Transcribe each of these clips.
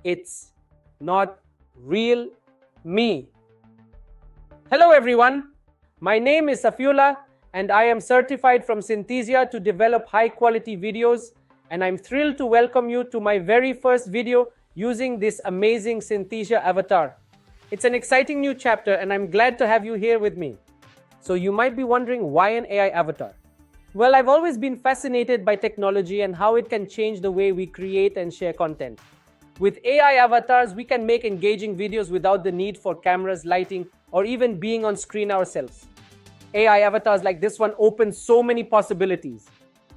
it's not real me. Hello everyone, my name is Safiullah and I am certified from Synthesia to develop high quality videos, and I'm thrilled to welcome you to my very first video using this amazing Synthesia avatar. It's an exciting new chapter and I'm glad to have you here with me. So you might be wondering, why an AI avatar? Well, I've always been fascinated by technology and how it can change the way we create and share content. With AI avatars, we can make engaging videos without the need for cameras, lighting, or even being on screen ourselves. AI avatars like this one open so many possibilities.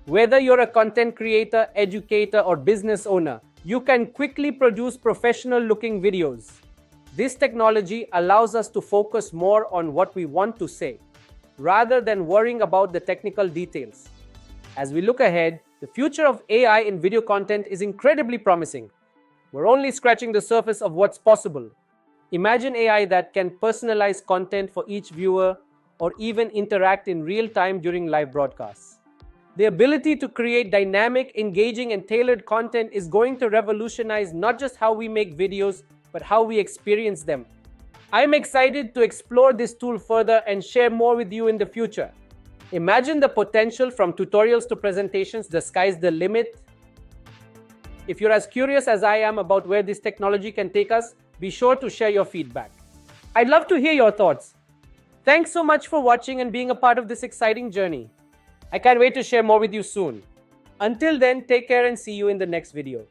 Whether you're a content creator, educator, or business owner, you can quickly produce professional-looking videos. This technology allows us to focus more on what we want to say, rather than worrying about the technical details. As we look ahead, the future of AI in video content is incredibly promising. We're only scratching the surface of what's possible. Imagine AI that can personalize content for each viewer or even interact in real time during live broadcasts. The ability to create dynamic, engaging, and tailored content is going to revolutionize not just how we make videos, but how we experience them. I'm excited to explore this tool further and share more with you in the future. Imagine the potential. From tutorials to presentations, the sky's the limit. If you're as curious as I am about where this technology can take us, be sure to share your feedback. I'd love to hear your thoughts. Thanks so much for watching and being a part of this exciting journey. I can't wait to share more with you soon. Until then, take care and see you in the next video.